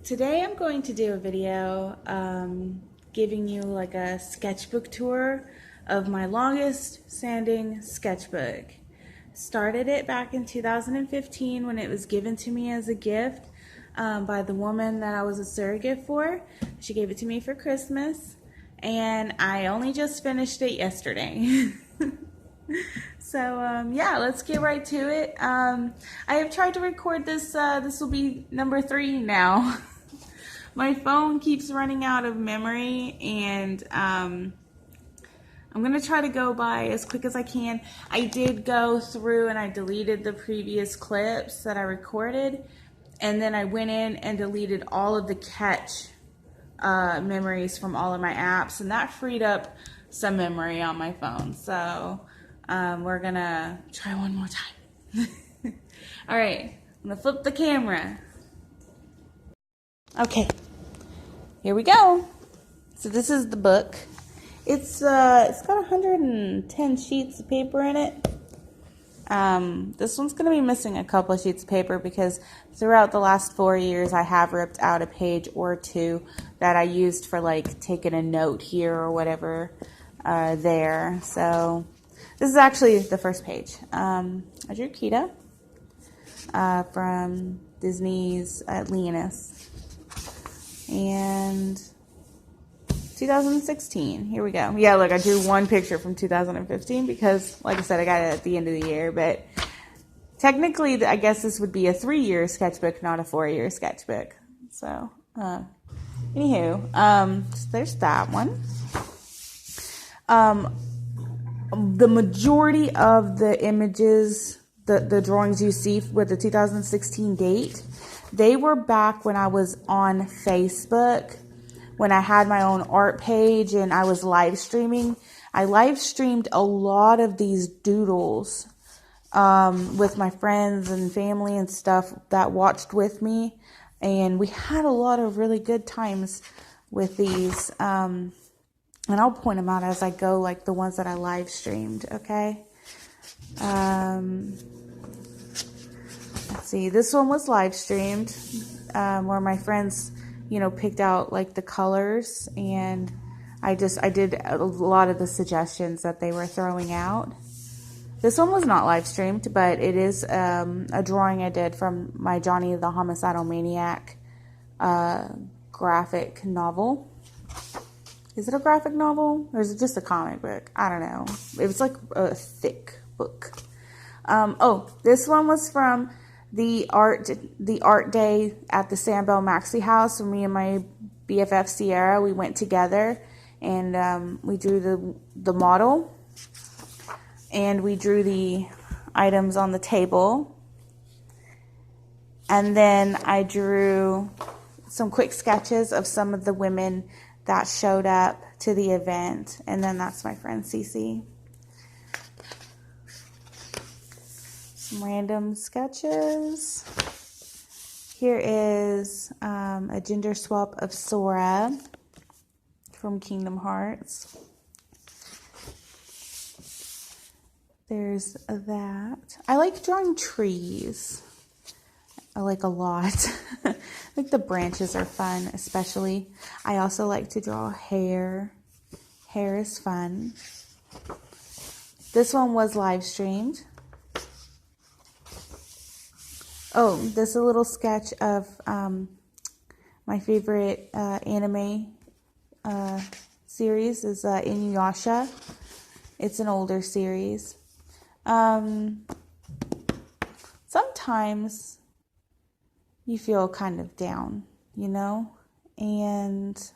Today I'm going to do a video giving you like a sketchbook tour of my longest standing sketchbook. Started it back in 2015 when it was given to me as a gift by the woman that I was a surrogate for. She gave it to me for Christmas and I only just finished it yesterday. So yeah, let's get right to it. I have tried to record this. This will be number 3 now. My phone keeps running out of memory, and I'm gonna try to go by as quick as I can. I did go through and I deleted the previous clips that I recorded, and then I went in and deleted all of the catch memories from all of my apps, and that freed up some memory on my phone. So we're gonna try one more time. All right, I'm gonna flip the camera. Okay, here we go. So this is the book. It's got 110 sheets of paper in it. This one's gonna be missing a couple of sheets of paper because throughout the last 4 years I have ripped out a page or two that I used for like taking a note here or whatever there. So this is actually the first page. I drew Kida from Disney's Atlantis. And 2016, here we go. Yeah, look, I drew one picture from 2015 because, like I said, I got it at the end of the year. But technically, I guess this would be a 3-year sketchbook, not a 4-year sketchbook. So, anywho, so there's that one. The majority of the images, the drawings you see with the 2016 date, they were back when I was on Facebook, when I had my own art page and I was live streaming. I live streamed a lot of these doodles with my friends and family and stuff that watched with me. And we had a lot of really good times with these. And I'll point them out as I go, like the ones that I live streamed, okay? Let's see, this one was live streamed, where my friends, picked out like the colors, and I did a lot of the suggestions that they were throwing out. This one was not live streamed, but it is a drawing I did from my Johnny the Homicidal Maniac graphic novel. Is it a graphic novel or is it just a comic book? I don't know. It was like a thick book. This one was from the art day at the Sandbell Maxi House. When me and my BFF Sierra, we went together and we drew the model and we drew the items on the table. And then I drew some quick sketches of some of the women that showed up to the event. And then that's my friend Cece. Some random sketches. Here is a gender swap of Sora from Kingdom Hearts. There's that. I like drawing trees. I like a lot. I think the branches are fun, especially. I also like to draw hair. Hair is fun. This one was live streamed. Oh, this is a little sketch of my favorite anime series is Inuyasha. It's an older series. Sometimes you feel kind of down, and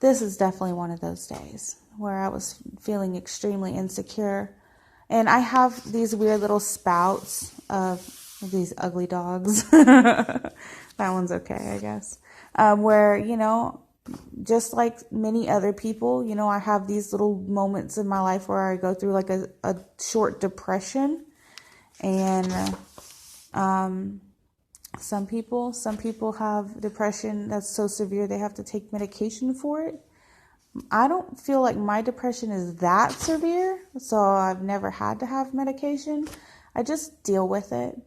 this is definitely one of those days where I was feeling extremely insecure. And I have these weird little spouts of these ugly dogs. That one's okay, I guess. Where, just like many other people, I have these little moments in my life where I go through like a short depression. And some people have depression that's so severe they have to take medication for it. I don't feel like my depression is that severe, so I've never had to have medication. I just deal with it,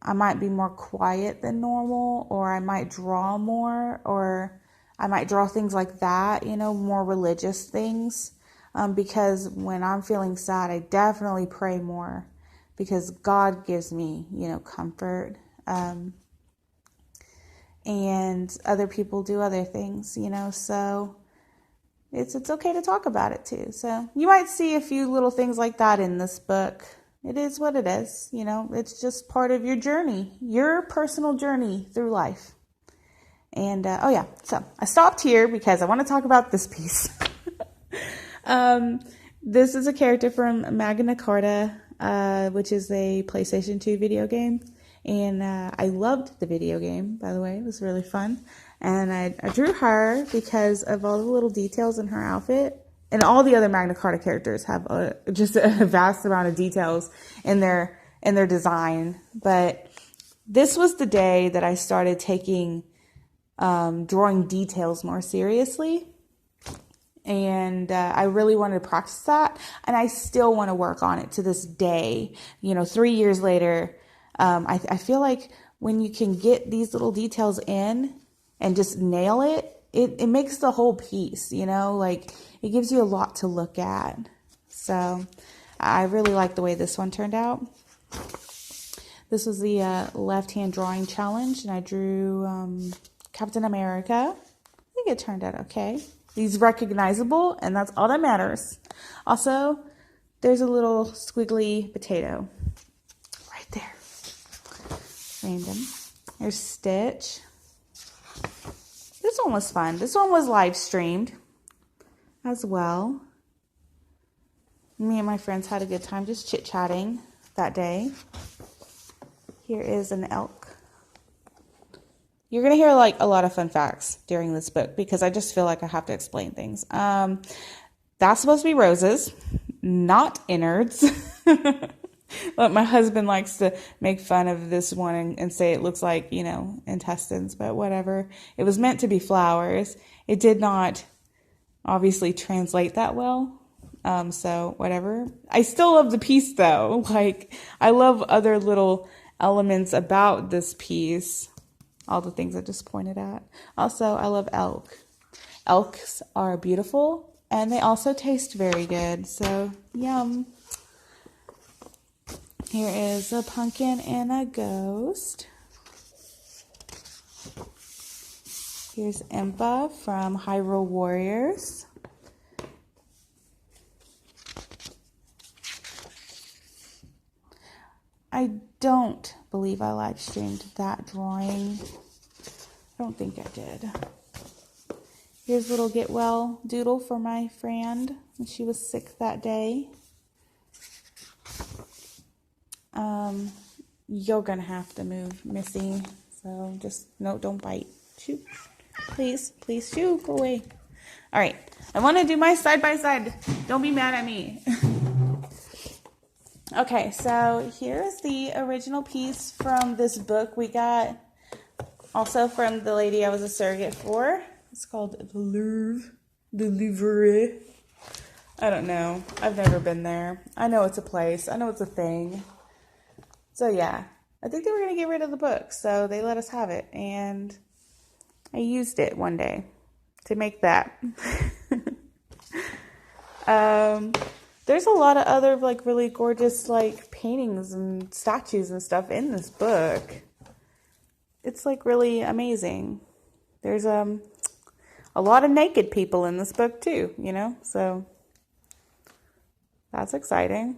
I might be more quiet than normal, or I might draw more, or I might draw things like that, you know, more religious things. Because when I'm feeling sad, I definitely pray more because God gives me, you know, comfort. And other people do other things, you know, so it's okay to talk about it too. So you might see a few little things like that in this book. It is what it is, you know, it's just part of your journey, your personal journey through life. And oh yeah, so I stopped here because I want to talk about this piece. This is a character from Magna Carta, which is a PlayStation 2 video game. And I loved the video game, by the way. It was really fun. And I drew her because of all the little details in her outfit. And all the other Magna Carta characters have just a vast amount of details in their design. But this was the day that I started taking drawing details more seriously. And I really wanted to practice that. And I still want to work on it to this day. You know, 3 years later, I feel like when you can get these little details in and just nail it, it makes the whole piece, you know, like it gives you a lot to look at. So I really like the way this one turned out. This was the left-hand drawing challenge, and I drew Captain America. I think it turned out okay. He's recognizable, and that's all that matters. Also, there's a little squiggly potato right there. Random. There's Stitch. This one was fun. This one was live streamed as well. Me and my friends had a good time just chit-chatting that day. Here is an elk. You're going to hear like a lot of fun facts during this book because I just feel like I have to explain things. That's supposed to be roses, not innards. But my husband likes to make fun of this one and say it looks like, you know, intestines, but whatever. It was meant to be flowers. It did not obviously translate that well. So whatever. I still love the piece though. Like I love other little elements about this piece. All the things I just pointed at. Also, I love elk. Elks are beautiful and they also taste very good. So yum. Here is a pumpkin and a ghost. Here's Impa from Hyrule Warriors. I don't believe I live streamed that drawing. I don't think I did. Here's little get well doodle for my friend when she was sick that day. You're gonna have to move, Missy. So just, no, don't bite. Shoot. Please, please, shoot, go away. All right, I want to do my side by side. Don't be mad at me. Okay, so here's the original piece from this book we got also from the lady I was a surrogate for. It's called the Louvre. I don't know. I've never been there. I know it's a place. I know it's a thing. So yeah, I think they were going to get rid of the book, so they let us have it, and I used it one day to make that. There's a lot of other like really gorgeous like paintings and statues and stuff in this book. It's like really amazing. There's a lot of naked people in this book too, you know, so that's exciting,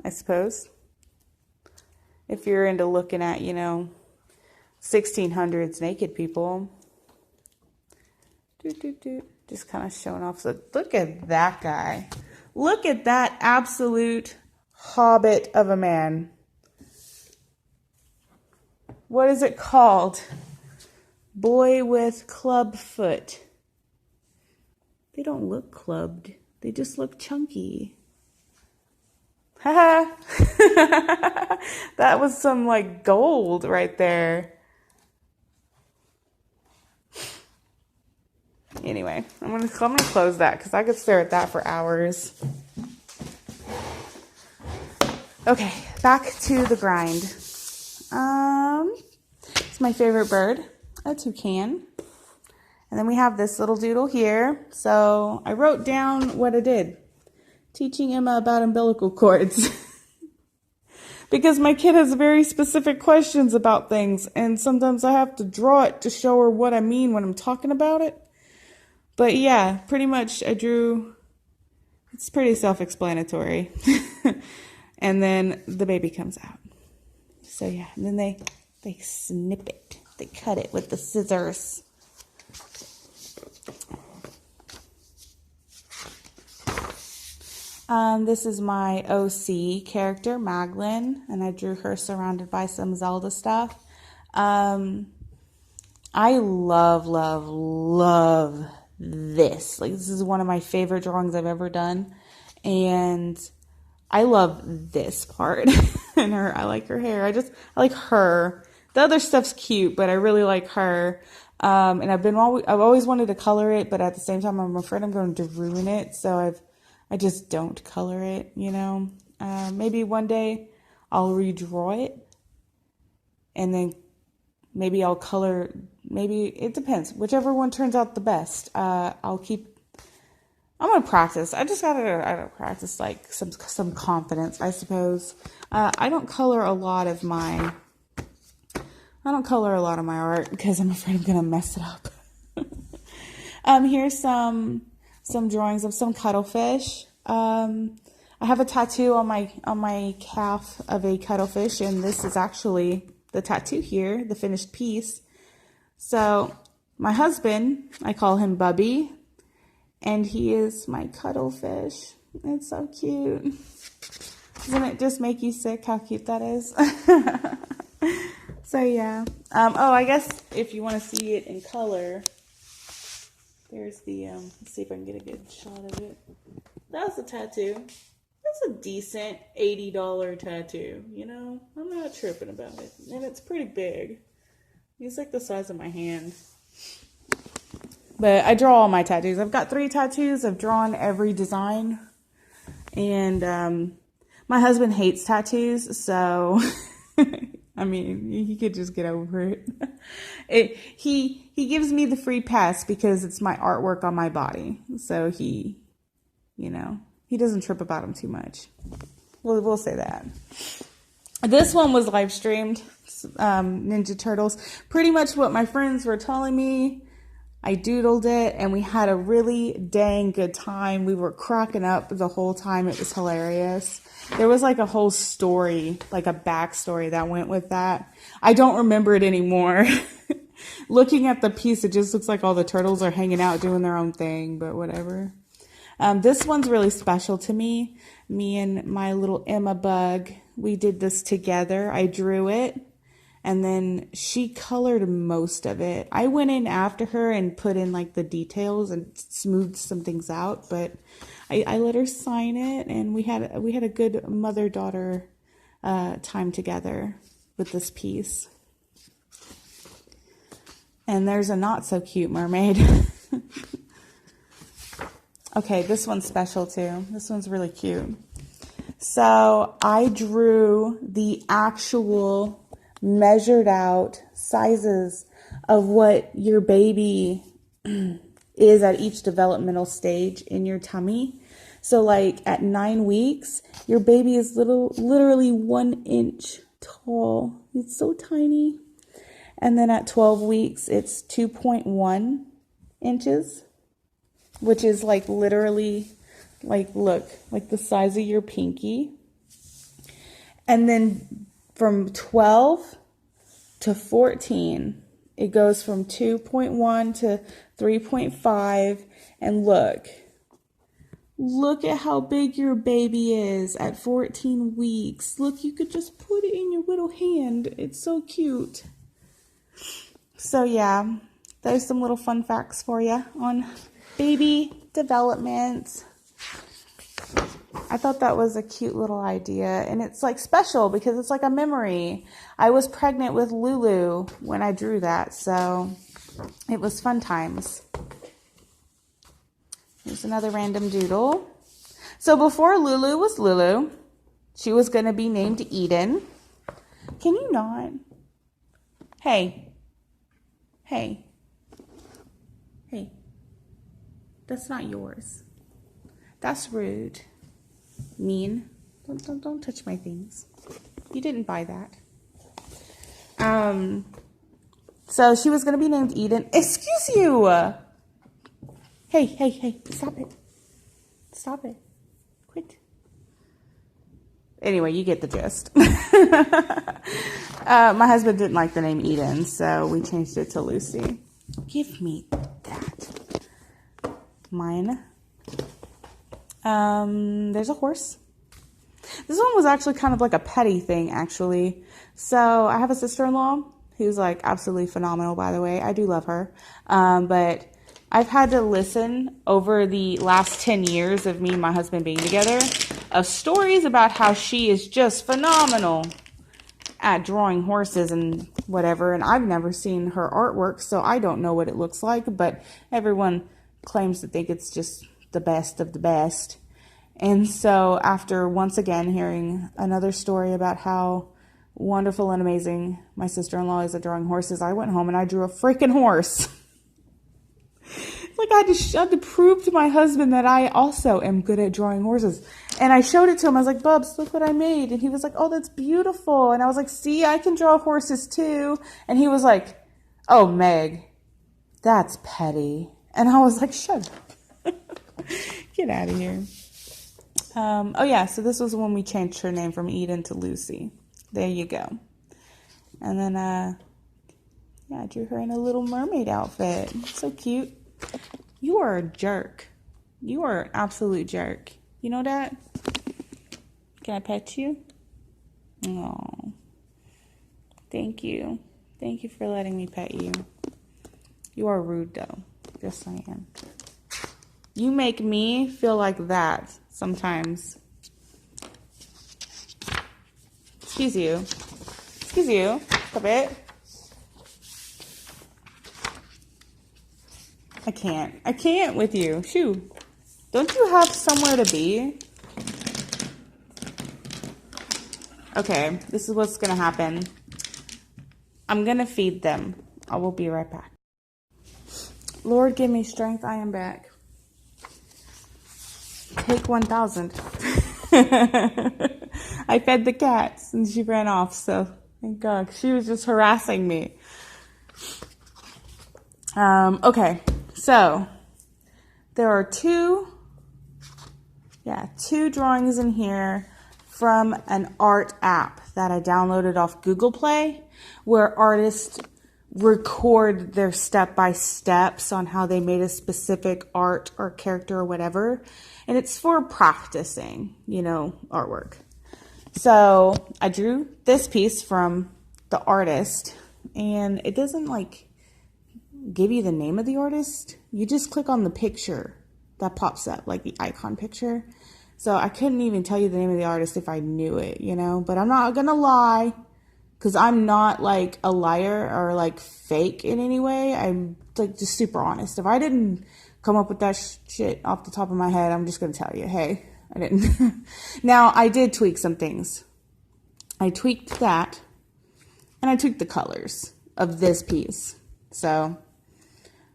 I suppose. If you're into looking at, you know, 1600s naked people. Just kind of showing off. So look at that guy. Look at that absolute hobbit of a man. What is it called? Boy with club foot. They don't look clubbed. They just look chunky. Haha. That was some like gold right there. Anyway, I'm gonna close that because I could stare at that for hours. Okay, back to the grind. It's my favorite bird, a toucan. And then we have this little doodle here. So I wrote down what I did. Teaching Emma about umbilical cords. Because my kid has very specific questions about things. And sometimes I have to draw it to show her what I mean when I'm talking about it. But yeah, pretty much I drew. It's pretty self-explanatory. And then the baby comes out. So yeah, and then they snip it. They cut it with the scissors. This is my OC character, Maglin, and I drew her surrounded by some Zelda stuff. I love, love, love this. Like, this is one of my favorite drawings I've ever done, and I love this part. And I like her hair. I like her. The other stuff's cute, but I really like her. And I've always wanted to color it, but at the same time, I'm afraid I'm going to ruin it. So I just don't color it, you know. Maybe one day I'll redraw it, and then maybe I'll color. Maybe it depends. Whichever one turns out the best. I'm gonna practice. I gotta practice, like some confidence, I suppose. I don't color a lot of my art because I'm afraid I'm gonna mess it up. Here's some drawings of some cuttlefish. I have a tattoo on my calf of a cuttlefish, and this is actually the tattoo here, the finished piece. So my husband, I call him Bubby, and he is my cuttlefish. It's so cute. Doesn't it just make you sick how cute that is? So yeah. Oh, I guess if you want to see it in color, there's the, let's see if I can get a good shot of it. That's a tattoo. That's a decent $80 tattoo, you know? I'm not tripping about it. And it's pretty big. It's like the size of my hand. But I draw all my tattoos. I've got 3 tattoos. I've drawn every design. And my husband hates tattoos, so I mean, he could just get over it. He gives me the free pass because it's my artwork on my body. So he doesn't trip about them too much. We'll say that. This one was live streamed, Ninja Turtles. Pretty much what my friends were telling me. I doodled it, and we had a really dang good time. We were cracking up the whole time. It was hilarious. There was like a whole story, like a backstory that went with that. I don't remember it anymore. Looking at the piece, it just looks like all the turtles are hanging out doing their own thing, but whatever. This one's really special to me. Me and my little Emma bug, we did this together. I drew it, and then she colored most of it. I went in after her and put in like the details and smoothed some things out, but I let her sign it, and we had a good mother-daughter time together with this piece. And there's a not so cute mermaid. Okay, this one's special too. This one's really cute. So I drew the actual measured out sizes of what your baby is at each developmental stage in your tummy. So like at 9 weeks, your baby is literally 1 inch tall. It's so tiny. And then at 12 weeks, it's 2.1 inches, which is like literally, like, look, like the size of your pinky. And then from 12 to 14, it goes from 2.1 to 3.5. And look at how big your baby is at 14 weeks. Look, you could just put it in your little hand. It's so cute. So yeah, there's some little fun facts for you on baby development. I thought that was a cute little idea, and it's like special because it's like a memory. I was pregnant with Lulu when I drew that, so it was fun times. Here's another random doodle. So before Lulu was Lulu, she was going to be named Eden, Can you not? Hey. Hey. Hey. That's not yours. That's rude. Mean. Don't touch my things. You didn't buy that. So she was gonna be named Eden. Excuse you. Hey. Stop it. Stop it. Quit. Anyway, you get the gist. My husband didn't like the name Eden, so we changed it to Lucy. Give me that. Mine. There's a horse. This one was actually kind of like a petty thing, actually. So I have a sister-in-law who's like absolutely phenomenal, by the way. I do love her. But I've had to listen over the last 10 years of me and my husband being together of stories about how she is just phenomenal at drawing horses and whatever. And I've never seen her artwork, so I don't know what it looks like. But everyone claims to think it's just the best of the best. And so after once again hearing another story about how wonderful and amazing my sister-in-law is at drawing horses, I went home and I drew a freaking horse. Like I had to prove to my husband that I also am good at drawing horses. And I showed it to him. I was like, Bubs, look what I made. And he was like, oh, that's beautiful. And I was like, see, I can draw horses too. And he was like, oh, Meg, that's petty. And I was like, shut up. Get out of here. Oh yeah, so this was when we changed her name from Eden to Lucy. There you go. And then, yeah, I drew her in a Little Mermaid outfit. So cute. You are a jerk. You are an absolute jerk. You know that? Can I pet you? Oh, thank you. Thank you for letting me pet you. You are rude, though. Just saying. You make me feel like that sometimes. Excuse you. Excuse you. Stop it. I can't with you. Shoo. Don't you have somewhere to be? Okay, this is what's gonna happen. I'm gonna feed them. I will be right back. Lord, give me strength. I am back. Take 1,000. I fed the cats and she ran off, so thank God. She was just harassing me. Okay, so there are two drawings in here from an art app that I downloaded off Google Play, where artists record their step-by-steps on how they made a specific art or character or whatever. And it's for practicing, artwork. So I drew this piece from the artist, and it doesn't give you the name of the artist. You just click on the picture that pops up, like the icon picture. So I couldn't even tell you the name of the artist if I knew it, but I'm not gonna lie, because I'm not like a liar or like fake in any way. I'm like just super honest. If I didn't come up with that shit off the top of my head, I'm just gonna tell you, hey, I didn't. Now I did tweak some things. I tweaked that, and I tweaked the colors of this piece. So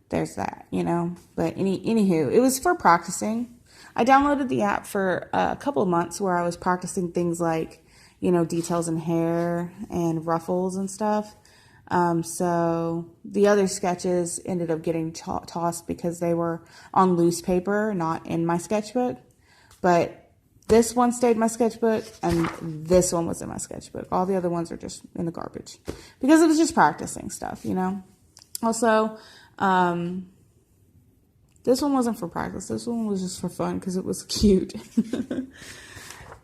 there's that, But anywho, it was for practicing. I downloaded the app for a couple of months where I was practicing things like, details in hair and ruffles and stuff. So the other sketches ended up getting tossed because they were on loose paper, not in my sketchbook. But this one stayed in my sketchbook, and this one was in my sketchbook. All the other ones are just in the garbage because it was just practicing stuff, Also, this one wasn't for practice. This one was just for fun because it was cute.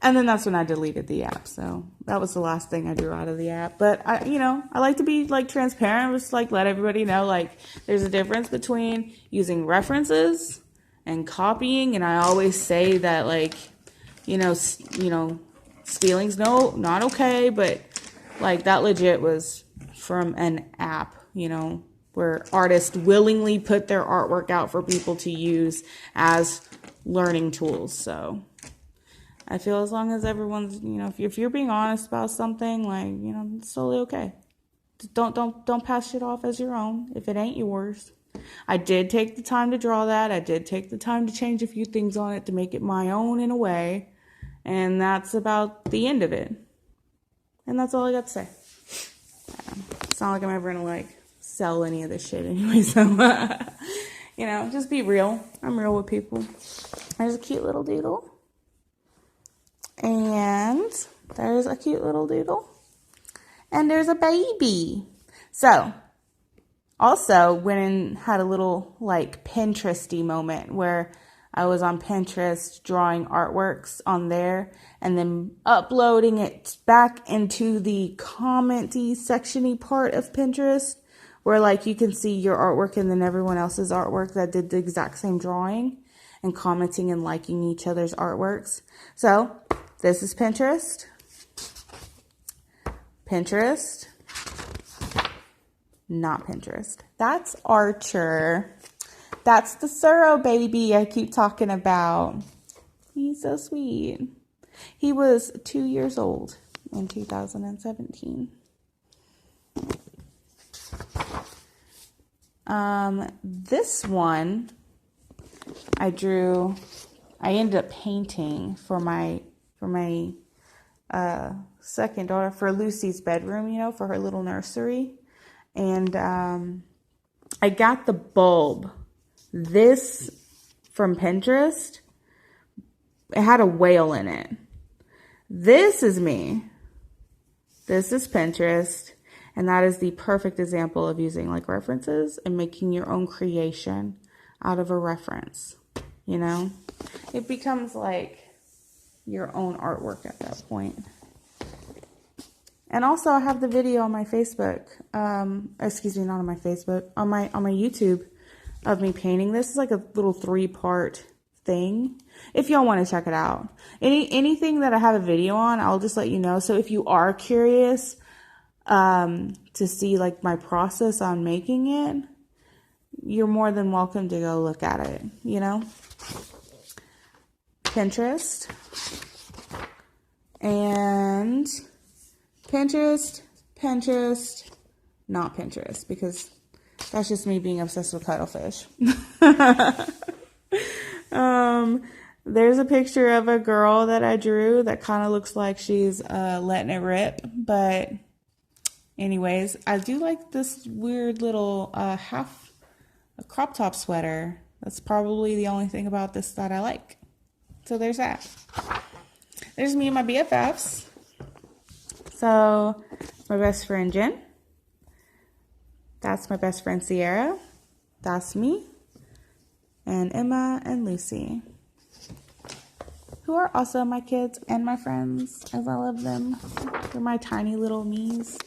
And then that's when I deleted the app. So that was the last thing I drew out of the app. But I like to be transparent. Just let everybody know there's a difference between using references and copying. And I always say that stealing's not okay. But that legit was from an app, where artists willingly put their artwork out for people to use as learning tools. So I feel as long as everyone's, if you're being honest about something, like, it's totally okay. Don't pass shit off as your own if it ain't yours. I did take the time to draw that. I did take the time to change a few things on it to make it my own in a way. And that's about the end of it. And that's all I got to say. It's not like I'm ever going to sell any of this shit anyway. So, just be real. I'm real with people. There's a cute little doodle. And there's a cute little doodle. And there's a baby. So, also went and had a little Pinteresty moment where I was on Pinterest drawing artworks on there and then uploading it back into the commenty sectiony part of Pinterest where you can see your artwork and then everyone else's artwork that did the exact same drawing and commenting and liking each other's artworks. So this is Pinterest. Pinterest. Not Pinterest. That's Archer. That's the Suro baby I keep talking about. He's so sweet. He was 2 years old in 2017. This one I ended up painting for my second daughter, for Lucy's bedroom, for her little nursery. And I got the bulb. This from Pinterest. It had a whale in it. This is me. This is Pinterest. And that is the perfect example of using references and making your own creation out of a reference. It becomes your own artwork at that point. And also I have the video on my Facebook, not on my Facebook, on my YouTube of me painting. This is a little 3-part thing. If y'all want to check it out. Anything that I have a video on, I'll just let you know. So if you are curious to see my process on making it, you're more than welcome to go look at it, Pinterest. And Pinterest, not Pinterest, because that's just me being obsessed with cuttlefish. There's a picture of a girl that I drew that kind of looks like she's letting it rip, but anyways, I do like this weird little half crop top sweater. That's probably the only thing about this that I like. So there's that. There's me and my BFFs. So my best friend Jen. That's my best friend Sierra. That's me. And Emma and Lucy, who are also my kids and my friends, as I love them. They're my tiny little me's.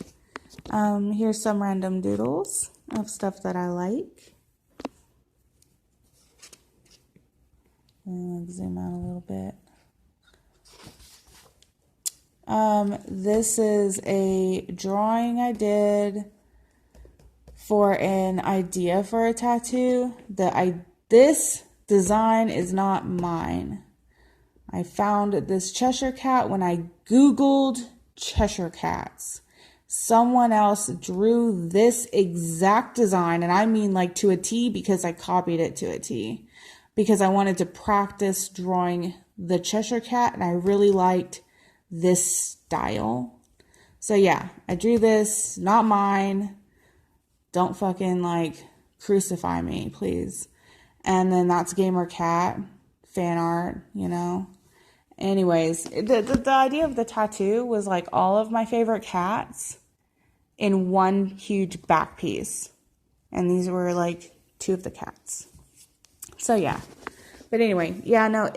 Here's some random doodles of stuff that I like. And zoom out a little bit. This is a drawing I did for an idea for a tattoo. This design is not mine. I found this Cheshire Cat when I Googled Cheshire Cats. Someone else drew this exact design, and I mean to a T, because I copied it to a T, because I wanted to practice drawing the Cheshire Cat, and I really liked this style. So yeah, I drew this, not mine. Don't fucking crucify me, please. And then that's Gamer Cat fan art, Anyways, the idea of the tattoo was all of my favorite cats in one huge back piece. And these were 2 of the cats. So yeah. But anyway, yeah, no,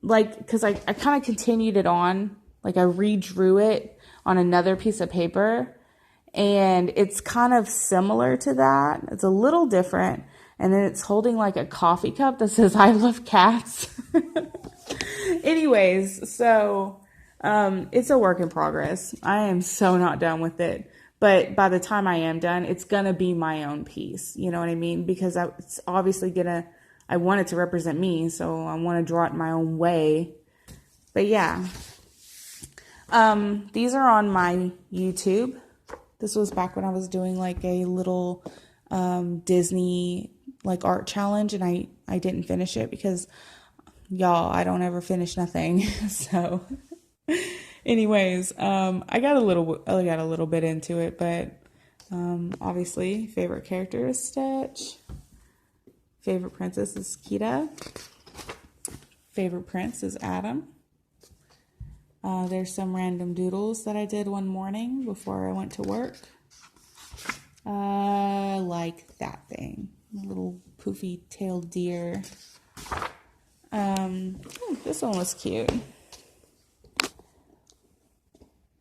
because I kind of continued it on, I redrew it on another piece of paper, and it's kind of similar to that. It's a little different, and then it's holding a coffee cup that says I love cats. Anyways, so it's a work in progress. I am so not done with it, but by the time I am done, it's gonna be my own piece, you know what I mean? Because it's obviously I want it to represent me, so I want to draw it my own way. But yeah, these are on my YouTube. This was back when I was doing like a little Disney like art challenge, and I didn't finish it because y'all, I don't ever finish nothing. So anyways, I got a little bit into it, but obviously favorite character is Stitch. Favorite princess is Kita. Favorite prince is Adam. There's some random doodles that I did one morning before I went to work. Like that thing. A little poofy tailed deer. This one was cute.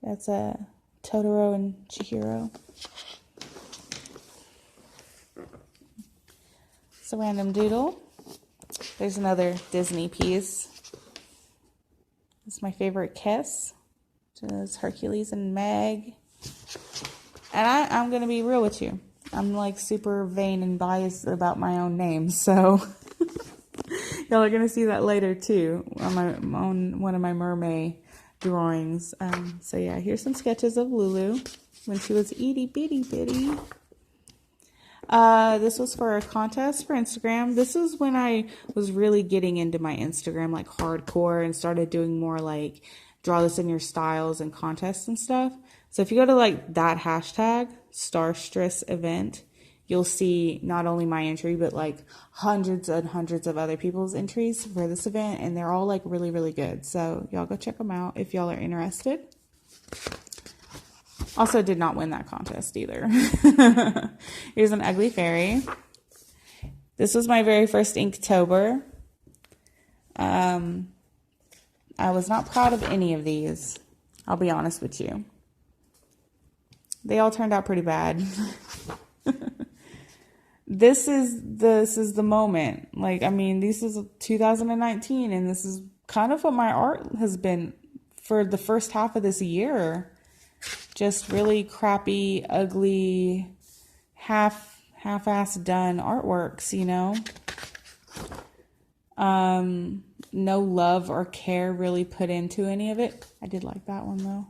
That's a Totoro and Chihiro. It's a random doodle. There's another Disney piece. It's my favorite kiss. It's Hercules and Meg. And I'm going to be real with you. I'm like super vain and biased about my own name. So y'all are going to see that later too on one of my mermaid drawings. So yeah, here's some sketches of Lulu when she was itty bitty bitty. This was for a contest for Instagram. This is when I was really getting into my Instagram like hardcore and started doing more like draw this in your styles and contests and stuff. So if you go to like that hashtag, Starstress event, you'll see not only my entry, but like hundreds and hundreds of other people's entries for this event. And they're all like really, really good. So y'all go check them out if y'all are interested. Also did not win that contest either. Here's an ugly fairy. This was my very first Inktober. I was not proud of any of these. I'll be honest with you. They all turned out pretty bad. This is the moment. Like, I mean, this is 2019 and this is kind of what my art has been for the first half of this year. Just really crappy, ugly, half-ass done artworks, you know. No love or care really put into any of it. I did like that one though.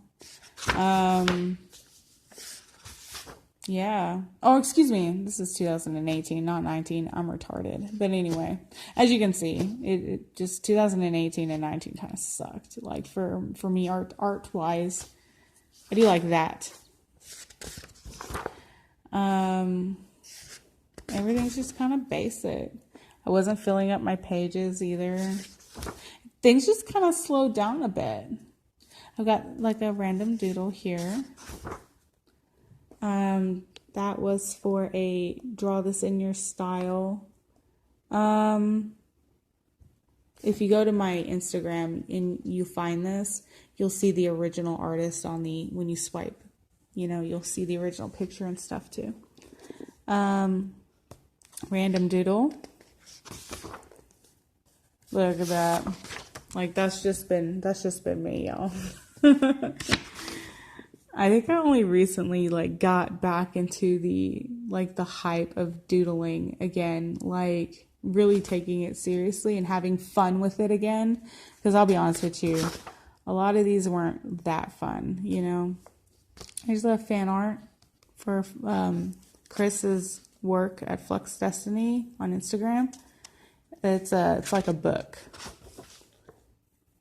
Yeah. Oh, excuse me. This is 2018, not 19. I'm retarded. But anyway, as you can see, it just 2018 and 19 kind of sucked. Like for me, art wise. I do like that. Everything's just kind of basic. I wasn't filling up my pages either. Things just kind of slowed down a bit. I've got like a random doodle here. That was for a draw this in your style. If you go to my Instagram and you find this, you'll see the original artist when you swipe, you know, you'll see the original picture and stuff too. Random doodle. Look at that. Like that's just been me, y'all. I think I only recently like got back into the hype of doodling again, like really taking it seriously and having fun with it again. Because I'll be honest with you, a lot of these weren't that fun, you know. Here's a fan art for Chris's work at Flux Destiny on Instagram. It's like a book.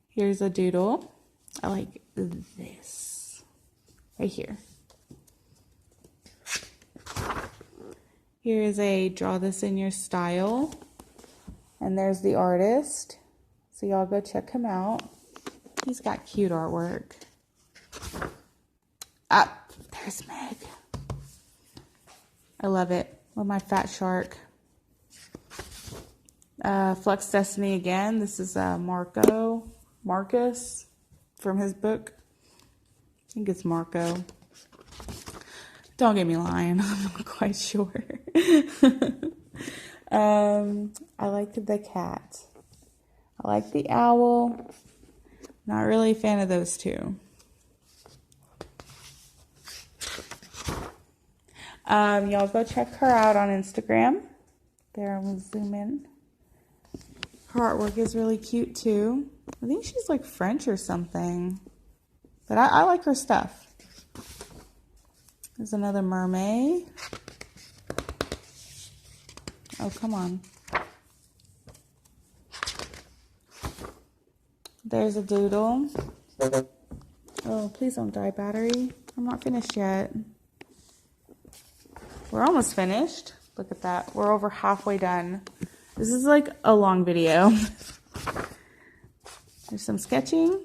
Here's a doodle. I like this right here. Here is a draw this in your style. And there's the artist. So y'all go check him out. He's got cute artwork. Ah, there's Meg. I love it. With my fat shark. Flux Destiny again. This is Marcus from his book. I think it's Marco. Don't get me lying. I'm not quite sure. I like the cat. I like the owl. Not really a fan of those two. Y'all go check her out on Instagram. There, I'm gonna zoom in. Her artwork is really cute too. I think she's like French or something. But I like her stuff. There's another mermaid. Oh, come on. There's a doodle. Oh, please don't die, battery. I'm not finished yet. We're almost finished. Look at that. We're over halfway done. This is like a long video. There's some sketching.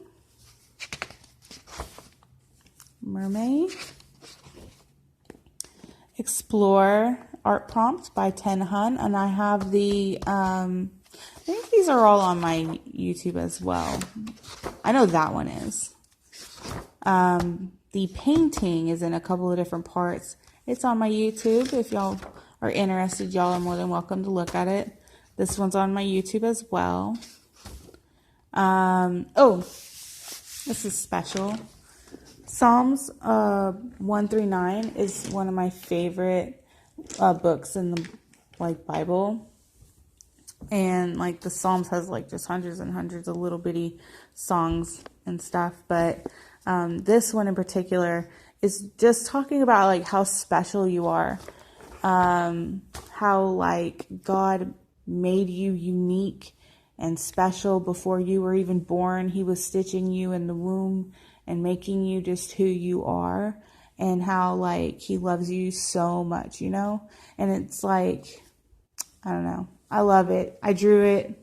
Mermaid. Explore art prompt by Ten Hun. And I have the, I think these are all on my YouTube as well. I know that one is. The painting is in a couple of different parts. It's on my YouTube. If y'all are interested, y'all are more than welcome to look at it. This one's on my YouTube as well. Oh, this is special. Psalms 139 is one of my favorite books in the Bible. And like the Psalms has like just hundreds and hundreds of little bitty songs and stuff. But this one in particular is just talking about like how special you are. How like God made you unique and special before you were even born. He was stitching you in the womb and making you just who you are, and how like he loves you so much, you know? And it's like, I don't know. I love it. I drew it.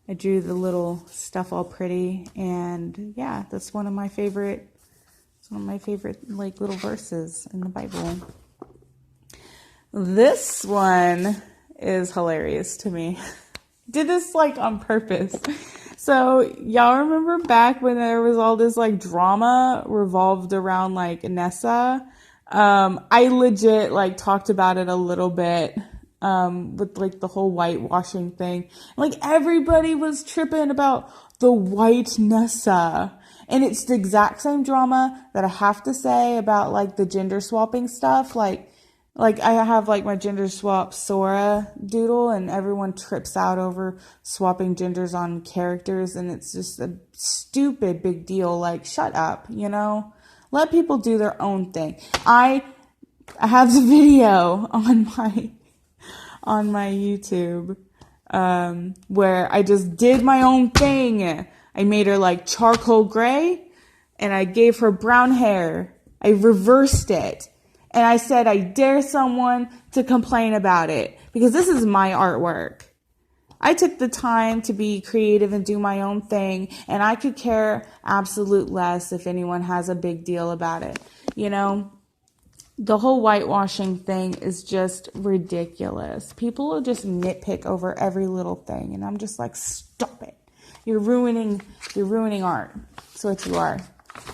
I drew the little stuff all pretty, and yeah, that's one of my favorite, it's one of my favorite like little verses in the Bible. This one is hilarious to me. Did this like on purpose. So y'all remember back when there was all this like drama revolved around like Nessa? I legit like talked about it a little bit with like the whole whitewashing thing. Like everybody was tripping about the white Nessa. And it's the exact same drama that I have to say about like the gender swapping stuff. Like I have like my gender swap Sora doodle, and everyone trips out over swapping genders on characters, and it's just a stupid big deal. Like, shut up, you know? Let people do their own thing. I have the video on my YouTube where I just did my own thing. I made her like charcoal gray, and I gave her brown hair. I reversed it. And I said, I dare someone to complain about it, because this is my artwork. I took the time to be creative and do my own thing, and I could care absolute less if anyone has a big deal about it. You know, the whole whitewashing thing is just ridiculous. People will just nitpick over every little thing, and I'm just like, stop it. You're ruining art. That's what you are.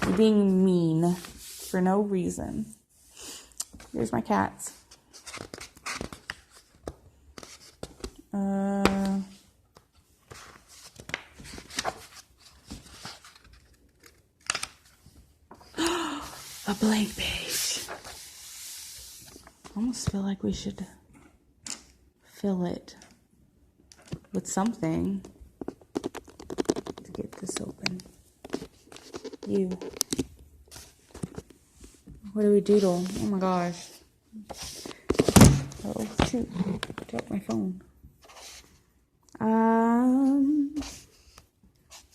You're being mean for no reason. Here's my cats. A blank page. I almost feel like we should fill it with something to get this open. You. What do we doodle? Oh my gosh. Oh shoot. Dropped my phone.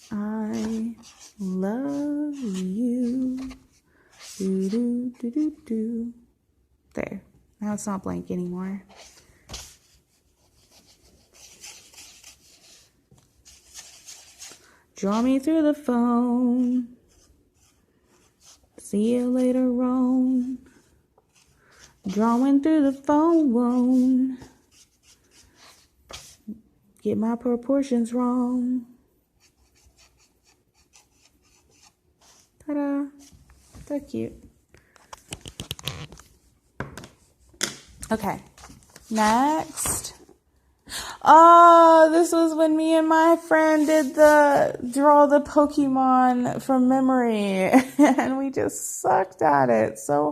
I love you. Do do do do do. There. Now it's not blank anymore. Draw me through the phone. See you later on. Drawing through the phone. Get my proportions wrong. Ta-da. So cute. Okay. Next. Oh, this was when me and my friend did draw the Pokemon from memory, and we just sucked at it so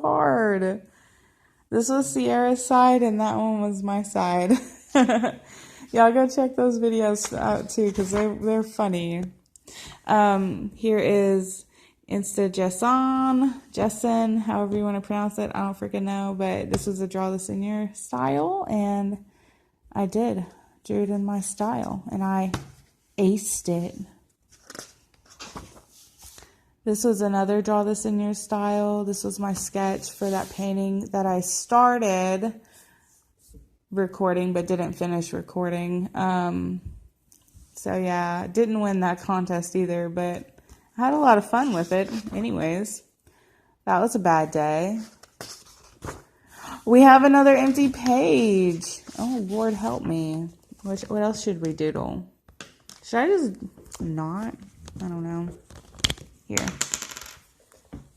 This was Sierra's side, and that one was my side. Y'all go check those videos out too, because they're funny. Here is Insta Jesson, however you want to pronounce it. I don't freaking know, but this was a draw this in your style, and I drew it in my style, and I aced it. This was another draw this in your style. This was my sketch for that painting that I started recording but didn't finish recording. So yeah, didn't win that contest either, but I had a lot of fun with it anyways. That was a bad day. We have another empty page. Oh, Lord help me. What else should we doodle? Should I just not? I don't know. Here.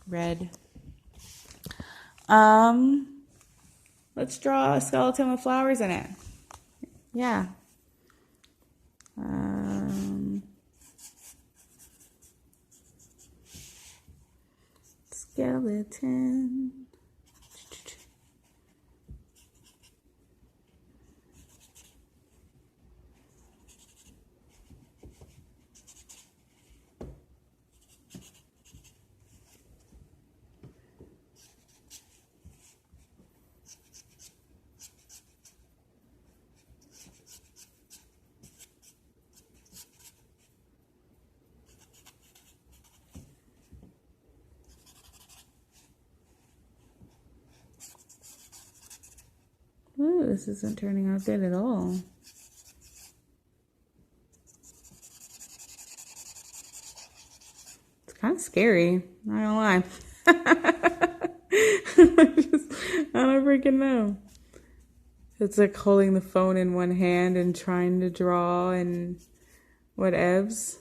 Red. Let's draw a skeleton with flowers in it. Yeah. Skeleton. Ooh, this isn't turning out good at all. It's kind of scary, not gonna lie. I don't freaking know. It's like holding the phone in one hand and trying to draw and whatevs.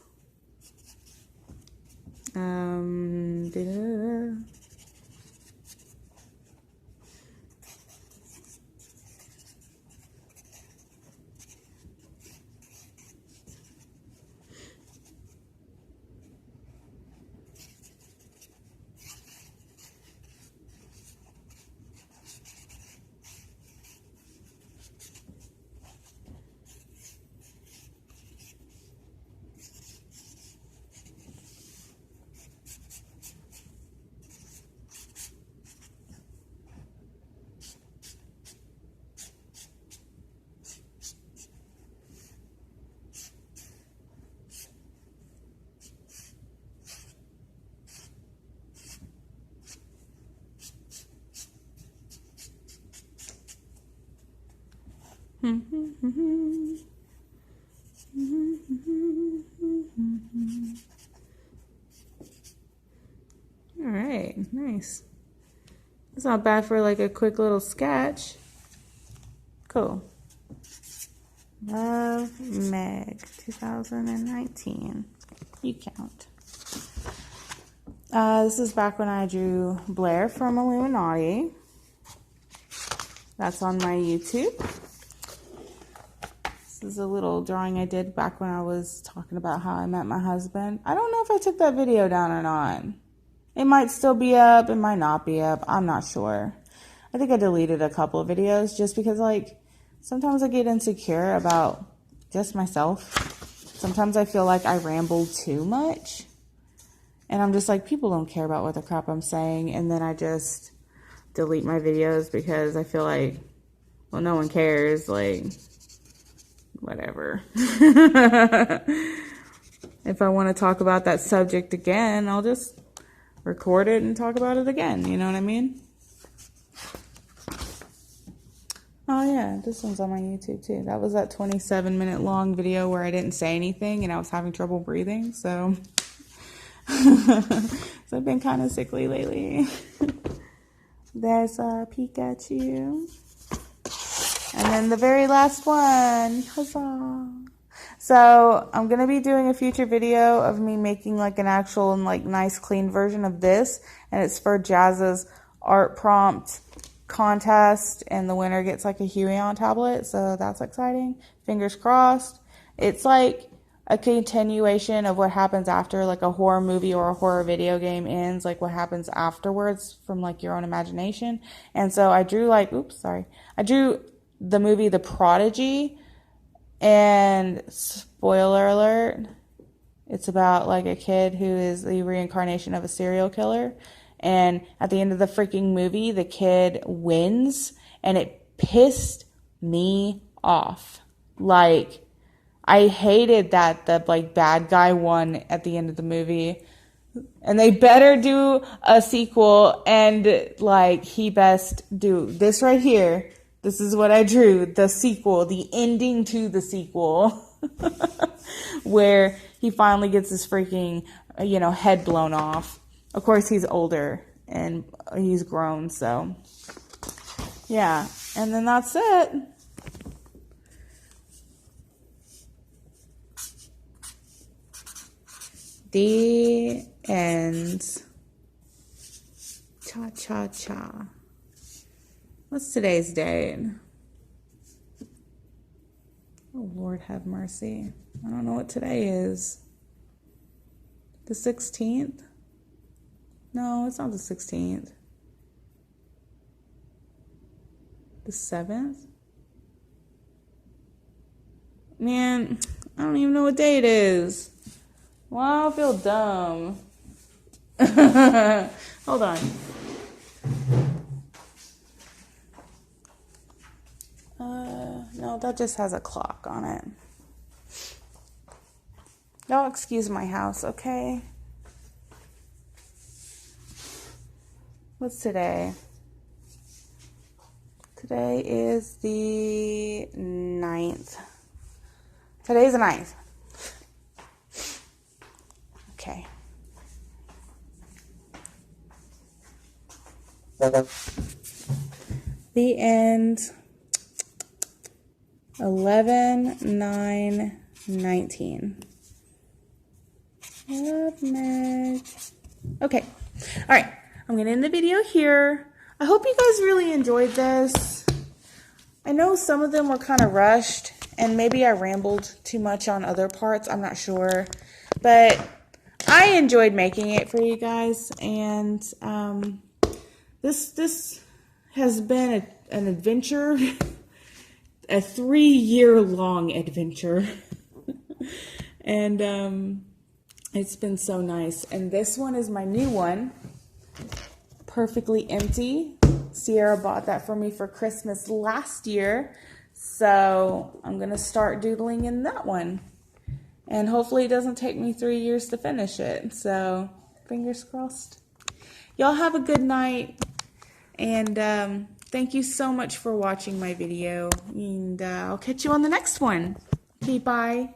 All right, nice. It's not bad for like a quick little sketch. Cool. Love Meg 2019. You count. This is back when I drew Blair from Illuminati. That's on my YouTube. This is a little drawing I did back when I was talking about how I met my husband. I don't know if I took that video down or not. It might still be up, it might not be up, I'm not sure. I think I deleted a couple of videos just because, like, sometimes I get insecure about just myself. Sometimes I feel like I ramble too much. And I'm just like, people don't care about what the crap I'm saying. And then I just delete my videos because I feel like, well, no one cares, like, whatever. If I want to talk about that subject again, I'll just record it and talk about it again, you know what I mean? Oh yeah, this one's on my YouTube too. That was that 27-minute long video where I didn't say anything and I was having trouble breathing, so so I've been kind of sickly lately. There's a Pikachu. And then the very last one. Huzzah. So I'm going to be doing a future video of me making like an actual and like nice clean version of this. And it's for Jazz's art prompt contest. And the winner gets like a Huion tablet. So that's exciting. Fingers crossed. It's like a continuation of what happens after like a horror movie or a horror video game ends. Like what happens afterwards from like your own imagination. And so I drew like, I drew the movie The Prodigy And spoiler alert, it's about like a kid who is the reincarnation of a serial killer. And at the end of the freaking movie, the kid wins, and it pissed me off. Like, I hated that the like bad guy won at the end of the movie. And they better do a sequel, and like he best do this right here. This is what I drew, the sequel, the ending to the sequel. Where he finally gets his freaking, head blown off. Of course, he's older and he's grown, so yeah. And then that's it. The end. Cha cha cha. What's today's date? Oh, Lord have mercy. I don't know what today is. The 16th? No, it's not the 16th. The 7th? Man, I don't even know what day it is. Well, I feel dumb. Hold on. No, that just has a clock on it. Y'all excuse my house, okay? What's today? Today is the 9th. Today's the 9th. Okay. The end. 11/9/19. Love Meg. Okay. All right. I'm going to end the video here. I hope you guys really enjoyed this. I know some of them were kind of rushed, and maybe I rambled too much on other parts. I'm not sure. But I enjoyed making it for you guys. And this has been an adventure. A 3-year-long adventure. And it's been so nice. And this one is my new one. Perfectly empty. Sierra bought that for me for Christmas last year. So I'm going to start doodling in that one. And hopefully it doesn't take me 3 years to finish it. So fingers crossed. Y'all have a good night. And thank you so much for watching my video. And I'll catch you on the next one. Okay, bye.